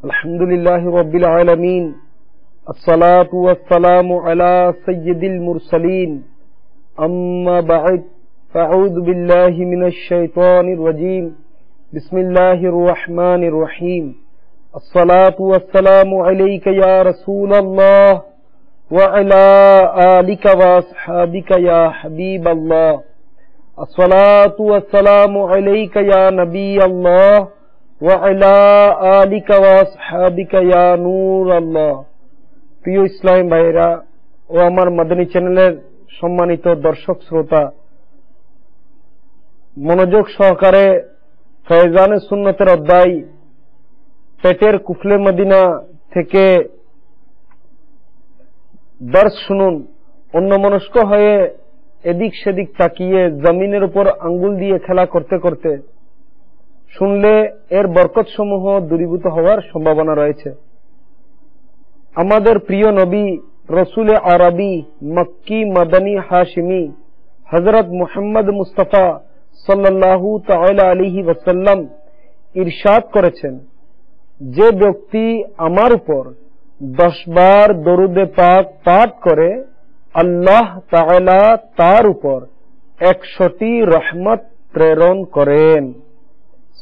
अल्हम्दुलिल्लाहि रब्बिल आलमीन अस्सलातु वस्सलामु अला सय्यिदिल मुरसलीन अम्मा बअद फ़अऊज़ु बिल्लाहि मिनश शैतानिर रजीम बिस्मिल्लाहिर रहमानिर रहीम अस्सलातु वस्सलामु अलैका या रसूलल्लाह व अला आलिका व अस्हाबिका या हबीबल्लाह अस्सलातु वस्सलामु अलैका या नबीयल्लाह व अला आलिका व अस्हाबिका या नूर अल्लाह। প্রিয় ইসলাম ভাইরা ও আমার মাদানী চ্যানেলের সম্মানিত দর্শক শ্রোতা, মনোযোগ সহকারে ফয়জানে সুন্নতের অধ্যায় পেটের কুফলে মদিনা থেকে দর্শ শুনুন। অন্যমনস্ক হয়ে এদিক সেদিক তাকিয়ে জমিনের উপর আঙ্গুল দিয়ে খেলা করতে করতে শুনলে এর বরকত সমূহ দূরীভূত হওয়ার সম্ভাবনা রয়েছে। আমাদের প্রিয় নবী রসুলে আরবি মক্কি মাদানী হাশিমি হযরত মুহাম্মদ মুস্তাফা সাল্লাল্লাহু তাআলা আলাইহি ওয়াসাল্লাম ইরশাদ করেছেন, যে ব্যক্তি আমার উপর 10 বার দরুদে পাক পাঠ করে আল্লাহ তাআলা তার উপর 100টি রহমত প্রেরণ করেন।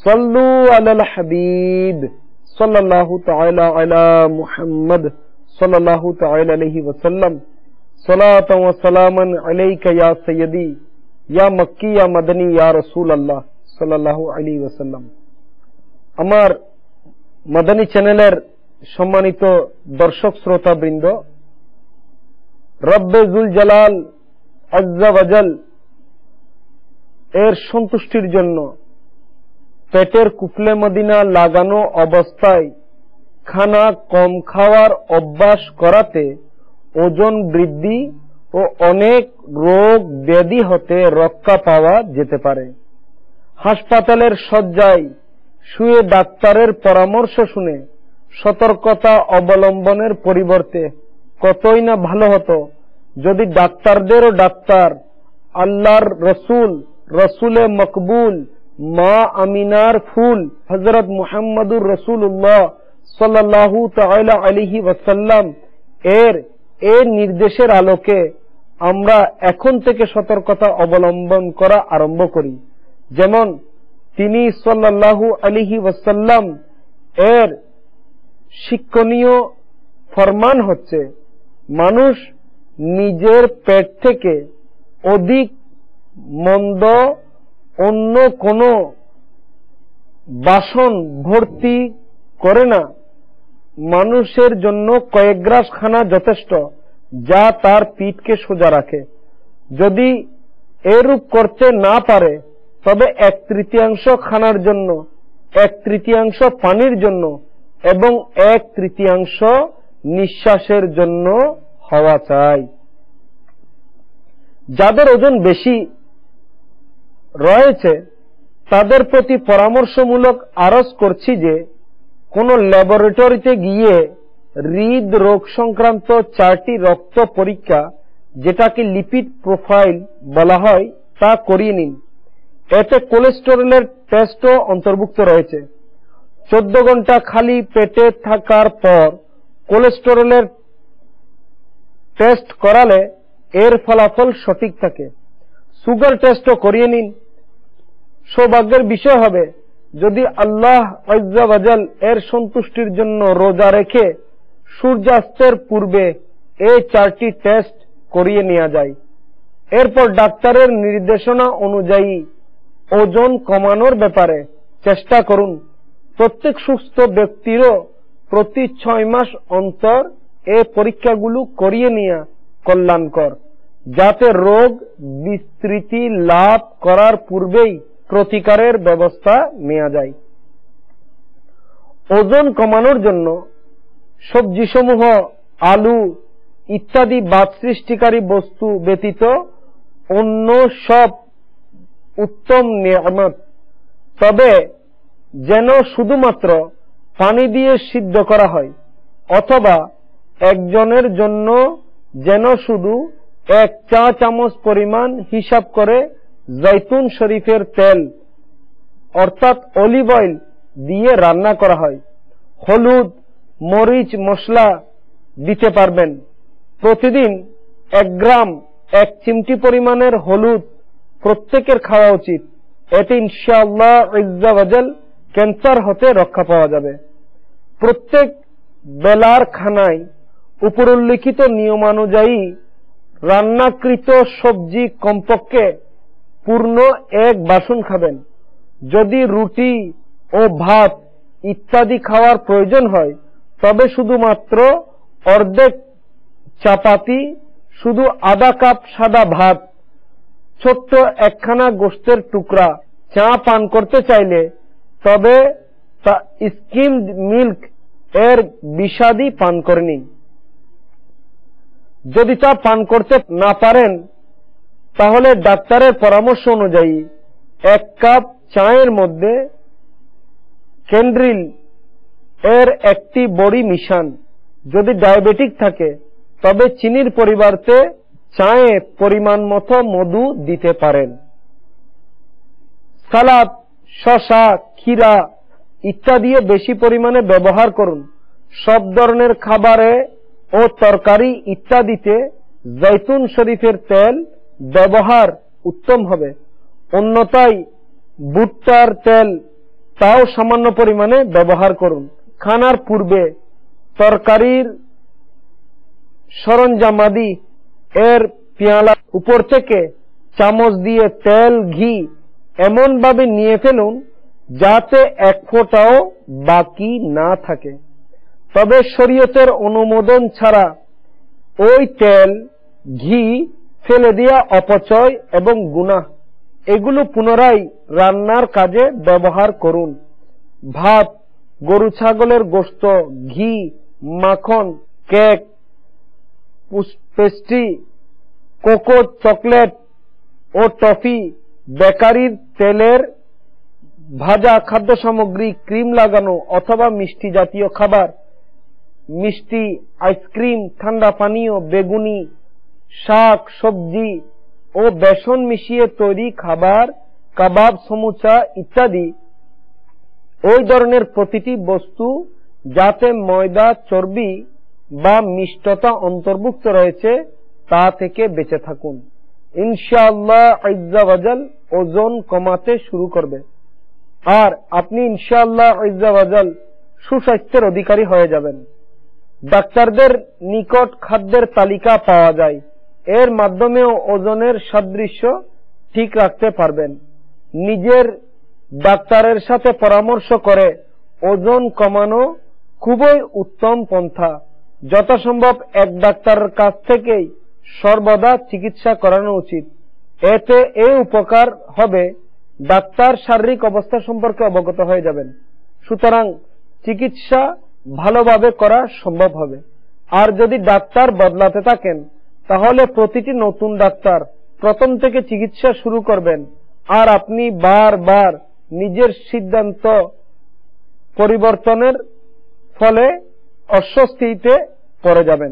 সাল্লু আলাল হাবিব সাল্লাল্লাহু তাআলা আলা মুহাম্মদ সাল্লাল্লাহু তাআলা আলাইহি ওয়াসাল্লাম সালাতান ওয়া সালামান আলাইকা ইয়া সাইয়্যিদি ইয়া মক্কি ইয়া মাদানী ইয়া রাসূলুল্লাহ সাল্লাল্লাহু আলাইহি ওয়াসাল্লাম। আমার মাদানী চ্যানেলের সম্মানিত দর্শক শ্রোতা বৃন্দ, রব্বে জুল জালাল আজ্জা ওয়াজাল এর সন্তুষ্টির জন্য পেটের কুফলে মদিনা লাগানো অবস্থায় খানা কম খাওয়ার অভ্যাস করাতে ওজন বৃদ্ধি ও অনেক রোগ ব্যাধি হতে রক্ষা পাওয়া যেতে পারে। হাসপাতালের শয্যায় শুয়ে ডাক্তারের পরামর্শ শুনে সতর্কতা অবলম্বনের পরিবর্তে কতই না ভালো হতো যদি ডাক্তারদেরও ডাক্তার আল্লাহর রসুলে মকবুল মা আমিনার ফুল হযরত মুহাম্মদুর রাসূলুল্লাহ সাল্লাল্লাহু তাআলা আলাইহি ওয়াসাল্লাম এর নির্দেশের আলোকে আমরা এখন থেকে সতর্কতা অবলম্বন করা আরম্ভ করি। যেমন তিনি সাল্লাল্লাহু আলাইহি ওয়াসাল্লাম এর শিক্ষণীয় ফরমান হচ্ছে, মানুষ নিজের পেট থেকে অধিক মন্দ অন্য কোনো বাসন ভর্তি করে না। মানুষের জন্য কয়েক গ্রাস খানা যথেষ্ট, যা তার পিঠকে সোজা রাখে। যদি এরূপ করতে না পারে তবে 1/3 খানার জন্য, 1/3 পানির জন্য এবং 1/3 নিঃশ্বাসের জন্য হওয়া চাই। যাদের ওজন বেশি রয়েছে তাদের প্রতি পরামর্শমূলক আরজ করছি যে কোন ল্যাবরেটরিতে গিয়ে হৃদরোগ সংক্রান্ত 4টি রক্ত পরীক্ষা, যেটাকে লিপিড প্রোফাইল বলা হয়, তা করিয়ে নিন। এতে কোলেস্টেরলের টেস্টও অন্তর্ভুক্ত রয়েছে। 14 ঘন্টা খালি পেটে থাকার পর কোলেস্টেরলের টেস্ট করালে এর ফলাফল সঠিক থাকে। সুগার টেস্টও করিয়ে নিন। সৌভাগ্যের বিষয় হবে যদি আল্লাহ আজ্জা ওয়াজাল এর সন্তুষ্টির জন্য রোজা রেখে সূর্যাস্তের পূর্বে এই 4টি টেস্ট করিয়ে নেওয়া যায়। এরপর ডাক্তারের নির্দেশনা অনুযায়ী ওজন কমানোর ব্যাপারে চেষ্টা করুন। প্রত্যেক সুস্থ ব্যক্তিরও প্রতি 6 মাস অন্তর এই পরীক্ষাগুলো করিয়ে নেওয়া কল্যাণকর, যাতে রোগ বিস্তৃতি লাভ করার পূর্বেই প্রতিকারের ব্যবস্থা নেওয়া যায়। ওজন কমানোর জন্য সবজিসমূহ, আলু ইত্যাদি বাত সৃষ্টিকারী বস্তু ব্যতীত অন্য সব উত্তম নিয়ামত, তবে যেন শুধুমাত্র পানি দিয়ে সিদ্ধ করা হয়, অথবা একজনের জন্য যেন শুধু 1 চা চামচ পরিমাণ হিসাব করে জৈতুন শরীফের তেল অর্থাৎ অলিভ অয়েল দিয়ে রান্না করা হয়। হলুদ, মরিচ, মশলা দিতে পারবেন। প্রতিদিন 1 গ্রাম 1 চিমটি পরিমাণের হলুদ প্রত্যেকের খাওয়া উচিত। এতে ইনশাআল্লাহ আজ্জা ওয়াজাল ক্যান্সার হতে রক্ষা পাওয়া যাবে। প্রত্যেক বেলার খানায় উপরোল্লিখিত নিয়মানুযায়ী রান্নাকৃত সবজি কমপক্ষে পূর্ণ 1 বাসন খাবেন। যদি রুটি ও ভাত ইত্যাদি খাওয়ার প্রয়োজন হয় তবে শুধুমাত্র অর্ধেক চাপাতি, শুধু আধা কাপ সাদা ভাত, ছোট্ট একখানা গোশতের টুকরা, চা পান করতে চাইলে তবে স্কিমড মিল্ক এর বিষাদি পান করে নিন। যদি তা পান করতে না পারেন তাহলে ডাক্তারের পরামর্শ অনুযায়ী 1 কাপ চায়ের মধ্যে কেন্দ্রিল এর একটি বড়ি মিশান। যদি ডায়াবেটিক থাকে তবে চিনির পরিবর্তে চায়ে পরিমাণ মতো মধু দিতে পারেন। সালাদ, শসা, ক্ষীরা ইত্যাদি বেশি পরিমাণে ব্যবহার করুন। সব ধরনের খাবারে ও তরকারি ইত্যাদিতে জৈতুন শরীফের তেল ব্যবহার উত্তম হবে। অন্যথায় ভুট্টার তেল, তাও সামান্য পরিমাণে ব্যবহার করুন। খানার পূর্বে তরকারির সরঞ্জামাদি এর পেয়ালা উপর থেকে চামচ দিয়ে তেল, ঘি এমন ভাবে নিয়ে ফেলুন যাতে 1 ফোঁটাও বাকি না থাকে। তবে শরীয়তের অনুমোদন ছাড়া ওই তেল, ঘি ফেলে দেওয়া অপচয় এবং গুনাহ। এগুলো পুনরায় রান্নার কাজে ব্যবহার করুন। ভাত, গরু ছাগলের গোশত, ঘি, মাখন, কেক, পেস্ট্রি, কোকো, চকলেট ও টফি, বেকারির তেলের ভাজা খাদ্য সামগ্রী, ক্রিম লাগানো অথবা মিষ্টি জাতীয় খাবার, মিষ্টি, আইসক্রিম, ঠান্ডা পানীয়, বেগুনি, শাক, সবজি ও বেসন মিশিয়ে তৈরি খাবার, কাবাব, সমুচা ইত্যাদি ওই ধরনের প্রতিটি বস্তু যাতে ময়দা, চর্বি বা মিষ্টতা অন্তর্ভুক্ত রয়েছে তা থেকে বেঁচে থাকুন। ইনশাআল্লাহ আজ্জা ওয়াজাল ওজন কমাতে শুরু করবে আর আপনি ইনশাআল্লাহ আজ্জা ওয়াজাল সুস্বাস্থ্যের অধিকারী হয়ে যাবেন। ডাক্তারদের নিকট খাদ্যের তালিকা পাওয়া যায়, এর মাধ্যমেও ওজনের সাদৃশ্য ঠিক রাখতে পারবেন। নিজের ডাক্তারের সাথে পরামর্শ করে ওজন কমানো খুবই উত্তম পন্থা। যথাসম্ভব 1 ডাক্তারের কাছ থেকেই সর্বদা চিকিৎসা করানো উচিত। এতে এই উপকার হবে, ডাক্তার শারীরিক অবস্থা সম্পর্কে অবগত হয়ে যাবেন। সুতরাং চিকিৎসা ভালোভাবে করা সম্ভব হবে। আর যদি ডাক্তার বদলাতে থাকেন তাহলে প্রতিটি নতুন ডাক্তার প্রথম থেকে চিকিৎসা শুরু করবেন আর আপনি বারবার নিজের সিদ্ধান্ত পরিবর্তনের ফলে অস্বস্তিতে পড়ে যাবেন।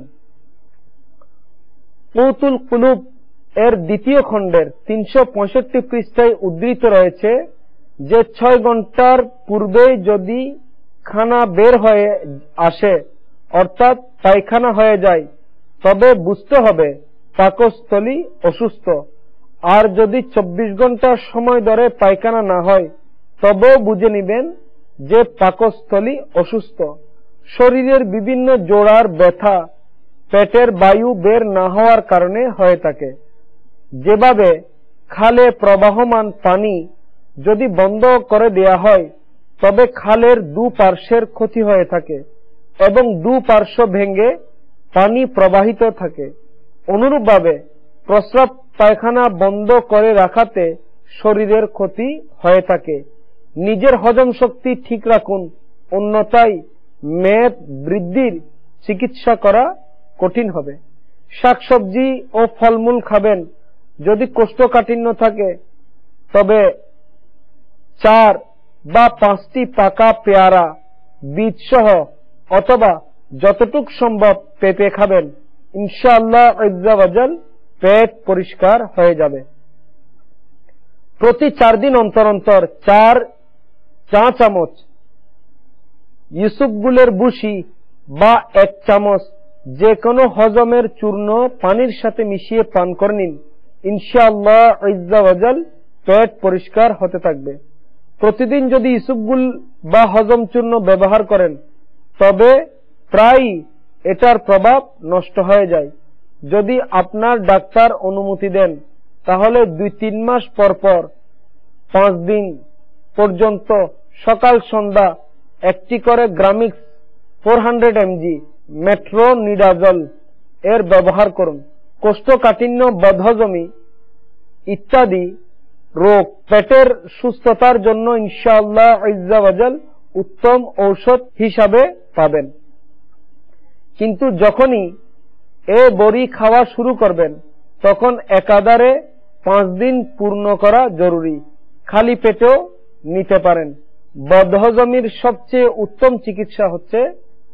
কৌতুল কুলুব এর 2য় খণ্ডের 365 পৃষ্ঠায় উদ্ধৃত রয়েছে যে 6 ঘন্টার পূর্বেই যদি খানা বের হয়ে আসে অর্থাৎ পায়খানা হয়ে যায় তবে বুঝতে হবে পাকস্থলী অসুস্থ। আর যদি 24 ঘন্টা সময় ধরে পায়খানা না হয় তবেও বুঝে নিবেন যে পাকস্থলী অসুস্থ। শরীরের বিভিন্ন জোড়ার ব্যথা পেটের বায়ু বের না হওয়ার কারণে হয়ে থাকে। যেভাবে খালে প্রবাহমান পানি যদি বন্ধ করে দেয়া হয় তবে খালের দুপার্শ্বের ক্ষতি হয়ে থাকে এবং দুপার্শ্ব ভেঙে পানি প্রবাহিত থাকে। অনুরূপভাবে প্রস্রাব পায়খানা বন্ধ করে রাখাতে শরীরের ক্ষতি হয়ে থাকে। নিজের হজম শক্তি ঠিক রাখুন, অন্যথায় মেদ বৃদ্ধির চিকিৎসা করা কঠিন হবে। শাকসবজি ও ফলমূল খাবেন। যদি কোষ্ঠকাঠিন্য থাকে তবে 4 বা 5টি পাকা পেয়ারা বীজ সহ অথবা যতটুক সম্ভব পেঁপে খাবেন। ইনশাআল্লাহ আজ্জা ওয়াজাল পেট পরিষ্কার হয়ে যাবে। প্রতি 4 দিন অন্তর অন্তর 4 চা চামচ ইউসুফগুলের বুশি বা 1 চামচ যে কোনো হজমের চূর্ণ পানির সাথে মিশিয়ে পান করে নিন। ইনশাআল্লাহ আজ্জা ওয়াজাল পেট পরিষ্কার হতে থাকবে। প্রতিদিন যদি ইউসুফগুল বা হজম চূর্ণ ব্যবহার করেন তবে প্রায় এটার প্রভাব নষ্ট হয়ে যায়। যদি আপনার ডাক্তার অনুমতি দেন তাহলে 2-3 মাস পর পর 5 দিন পর্যন্ত সকাল সন্ধ্যা একটি করে গ্রামিক্স 400 mg মেট্রোনিডাজল এর ব্যবহার করুন। কোষ্ঠকাঠিন্য, বদহজমি ইত্যাদি রোগ পেটের সুস্থতার জন্য ইনশাআল্লাহ আজ্জা ওয়াজাল উত্তম ঔষধ হিসাবে পাবেন। কিন্তু যখনই এ বড়ি খাওয়া শুরু করবেন তখন একাধারে 5 দিন পূর্ণ করা জরুরি। খালি পেটেও নিতে পারেন। বদহজমির সবচেয়ে উত্তম চিকিৎসা হচ্ছে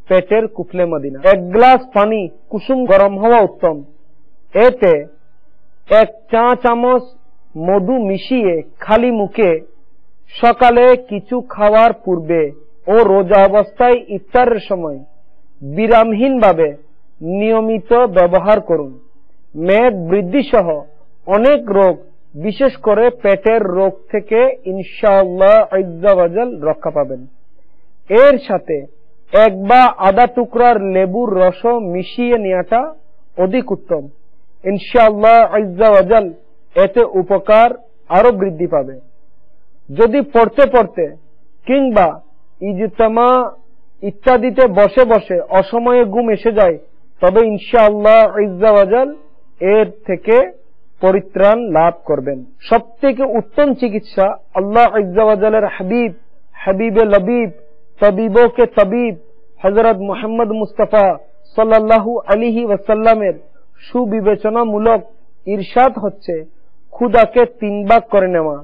পেটের কুফলে মদিনা। 1 গ্লাস পানি কুসুম গরম হওয়া উত্তম। এতে 1 চা চামচ মধু মিশিয়ে খালি মুখে সকালে কিছু খাওয়ার পূর্বে ও রোজা অবস্থায় ইফতারের সময় বিরামহীনভাবে নিয়মিত ব্যবহার করুন। মেদ বৃদ্ধি সহ অনেক রোগ, বিশেষ করে পেটের রোগ থেকে ইনশাআল্লাহ আজ্জা ওয়াজাল রক্ষা পাবেন। এর সাথে 1 বা আধা টুকরার লেবুর রস মিশিয়ে নেওয়াটা অধিক উত্তম। ইনশাআল্লাহ আজ্জা ওয়াজাল এতে উপকার আরো বৃদ্ধি পাবে। যদি পড়তে পড়তে কিংবা ইজতেমা ইত্যাদিতে বসে বসে অসময়ে ঘুম এসে যায় তবে ইনশাআল্লাহ আজ্জা ওয়াজাল এর থেকে পরিত্রাণ লাভ করবেন। সবথেকে উত্তম চিকিৎসা আল্লাহ আজ্জা ওয়াজালের হাবিব, হাবিবে লবিব, তবিবো কে তবিব হযরত মুহাম্মদ মুস্তাফা সাল্লাল্লাহু আলাইহি ওয়াসাল্লামের সুবিবেচনামূলক ইরশাদ হচ্ছে ক্ষুধাকে 3 ভাগ করে নেওয়া।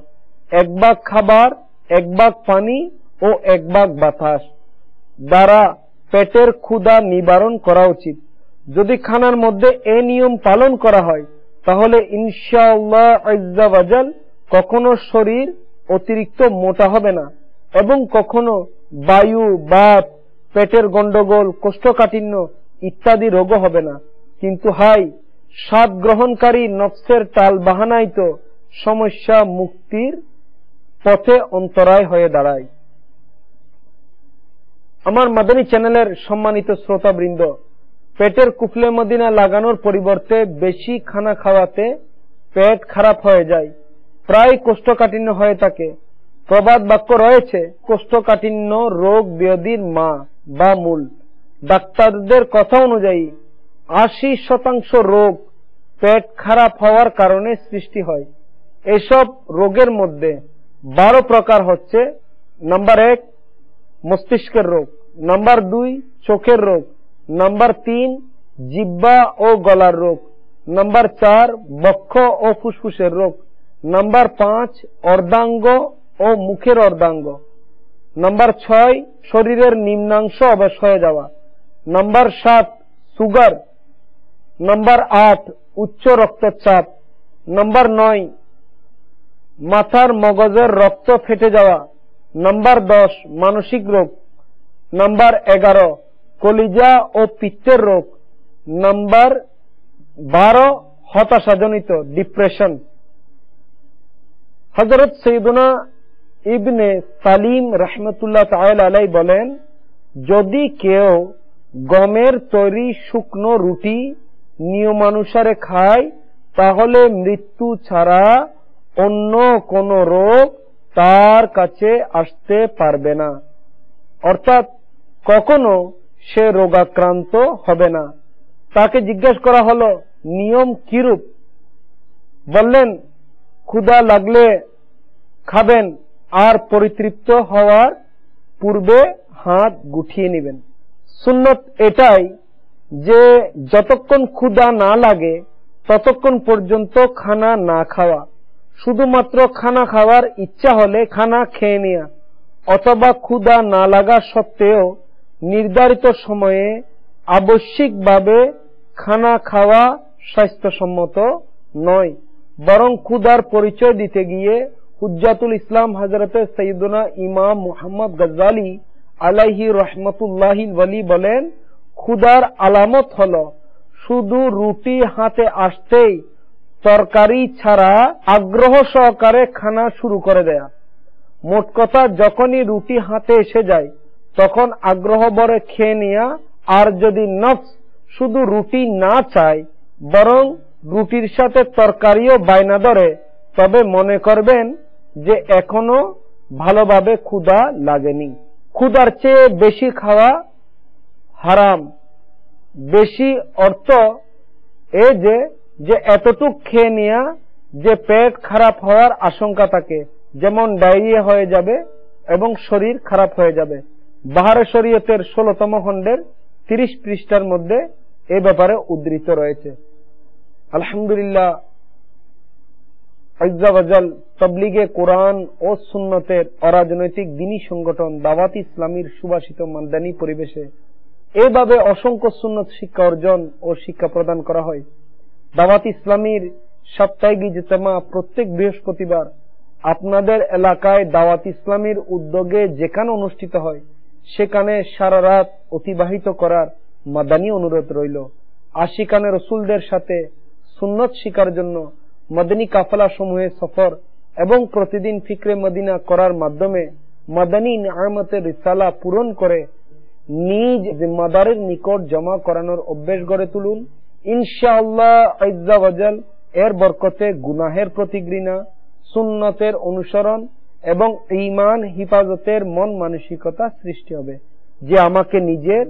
1 ভাগ খাবার, 1 ভাগ পানি ও 1 ভাগ বাতাস দ্বারা পেটের ক্ষুধা নিবারণ করা উচিত। যদি খানার মধ্যে এই নিয়ম পালন করা হয় তাহলে ইনশাআল্লাহ আজ্জা ওয়াজাল কখনো শরীর অতিরিক্ত মোটা হবে না এবং কখনো বায়ু, বাত, পেটের গন্ডগোল, কোষ্ঠকাঠিন্য ইত্যাদি রোগও হবে না। কিন্তু হাই স্বাদ গ্রহণকারী নফসের টাল বাহানাই তো সমস্যা মুক্তির পথে অন্তরায় হয়ে দাঁড়ায়। আমার মাদানী চ্যানেলের সম্মানিত শ্রোতাবৃন্দ, পেটের কুফলে মদিনা লাগানোর পরিবর্তে বেশি খানা খাওয়াতে পেট খারাপ হয়ে যায়, প্রায় কোষ্ঠকাঠিন্য হয়ে থাকে। প্রবাদ বাক্য রয়েছে, কোষ্ঠকাঠিন্য রোগ ব্যাধির মা বা মূল। ডাক্তারদের কথা অনুযায়ী 80% রোগ পেট খারাপ হওয়ার কারণে সৃষ্টি হয়। এসব রোগের মধ্যে 12 প্রকার হচ্ছে: নাম্বার 1 মস্তিষ্কের রোগ, নাম্বার 2 চোখের রোগ, নাম্বার 3 জিহ্বা ও গলার রোগ, নাম্বার 4 বক্ষ ও ফুসফুসের রোগ, নাম্বার 5 অর্ধাঙ্গ ও মুখের অর্ধাঙ্গ, নাম্বার 6 শরীরের নিম্নাংশ অবশ হয়ে যাওয়া, নাম্বার 7 সুগার, নাম্বার 8 উচ্চ রক্তচাপ, নাম্বার 9 মাথার মগজের রক্ত ফেটে যাওয়া, নাম্বার 10 মানসিক রোগ, নাম্বার 11 কলিজা ও পিত্তের রোগ, নাম্বার 12 হতাশাজনিত ডিপ্রেশন। হযরত সৈয়দনা ইবনে সালিম রাহমাতুল্লাহ তাআলা আলাইহি বলেন, যদি কেউ গমের তৈরি শুকনো রুটি নিয়মানুসারে খায় তাহলে মৃত্যু ছাড়া অন্য কোন রোগ তার কাছে আসতে পারবে না, অর্থাৎ কখনো সে রোগাক্রান্ত হবে না। তাকে জিজ্ঞেস করা হলো, নিয়ম কিরূপ? বললেন, ক্ষুধা লাগলে খাবেন আর পরিতৃপ্ত হওয়ার পূর্বে হাত গুটিয়ে নেবেন। সুন্নত এটাই যে যতক্ষণ ক্ষুধা না লাগে ততক্ষণ পর্যন্ত খানা না খাওয়া, শুধুমাত্র খানা খাওয়ার ইচ্ছা হলে খানা খেয়ে নেওয়া, অথবা ক্ষুধা না লাগা সত্ত্বেও নির্ধারিত সময়ে আবশ্যিকভাবে খানা খাওয়া স্বাস্থ্যসম্মত নয়। বরং ক্ষুধার পরিচয় দিতে গিয়ে হুজ্জাতুল ইসলাম হযরত সৈয়দনা ইমাম মুহাম্মদ গজ্জালি আলাইহি রহমতুল্লাহিল ওয়ালি বলেন, ক্ষুধার আলামত হলো শুধু রুটি হাতে আসতেই তরকারি ছাড়া আগ্রহ সহকারে খানা শুরু করে দেয়া। মোট কথা, যখনই রুটি হাতে এসে যায় তখন আগ্রহ ভরে খেয়ে নেয়া। আর যদি নফস শুধু রুটি না চায়, বরং রুটির সাথে তরকারিও বায়না ধরে, তবে মনে করবেন যে এখনো ভালোভাবে ক্ষুধা লাগেনি। ক্ষুধার চেয়ে বেশি খাওয়া হারাম। বেশি অর্থ এ যে এতটুক খেয়ে নেয়া যে পেট খারাপ হওয়ার আশঙ্কা থাকে, যেমন ডায়রিয়া হয়ে যাবে এবং শরীর খারাপ হয়ে যাবে। বাহারে শরীয়তের 16তম খণ্ডের 30 পৃষ্ঠার মধ্যে এ ব্যাপারে উদ্ধৃত রয়েছে। আলহামদুলিল্লাহ, আজ্জা ওয়াজাল তাবলীগে কোরআন ও সুন্নতের অরাজনৈতিক দ্বীনী সংগঠন দাওয়াত ইসলামীর সুবাসিত মাদানী পরিবেশে এভাবে অসংখ্য সুন্নত শিক্ষা অর্জন ও শিক্ষা প্রদান করা হয়। দাওয়াত ইসলামীর সাপ্তাহিক ইজতেমা প্রত্যেক বৃহস্পতিবার আপনাদের এলাকায় দাওয়াত ইসলামীর উদ্যোগে যেখানে অনুষ্ঠিত হয়, সেখানে সারা রাত অতিবাহিত করার মাদানী অনুরোধ রইল। আশিকানে রসুলদের সাথে সুন্নত শিকার জন্য মাদানী কাফেলা সমূহে সফর এবং প্রতিদিন ফিকরে মদিনা করার মাধ্যমে মাদানী নিয়ামতের রিসালা পূরণ করে নিজ জিম্মাদারের নিকট জমা করানোর অভ্যেস গড়ে তুলুন। ইনশাআল্লাহ আজ্জা ওয়াজাল এর বরকতে গুনাহের প্রতি ঘৃণা, সুন্নতের অনুসরণ এবং ঈমান হিফাজতের মন মানসিকতা সৃষ্টি হবে, যে আমাকে নিজের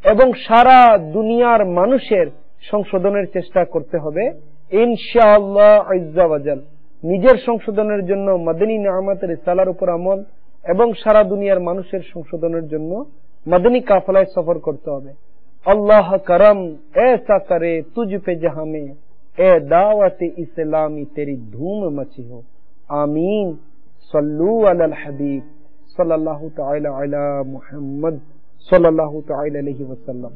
এবং সারা দুনিয়ার মানুষের সংশোধনের চেষ্টা করতে হবে। ইনশাআল্লাহ আজ্জা ওয়াজাল নিজের সংশোধনের জন্য মাদানী নিয়ামতের রিসালার উপর আমল এবং সারা দুনিয়ার মানুষের সংশোধনের জন্য মাদানী কাফেলায় সফর করতে হবে। अल्लाह करम ऐसा करे तुझ पे जहां में ए दावत इस्लामी तेरी धूम मची हो। आमीन। सल्लू अलल हबीब सल्लल्लाहु तआला अला मुहम्मद सल्लल्लाहु तआला अलैहि वसल्लम।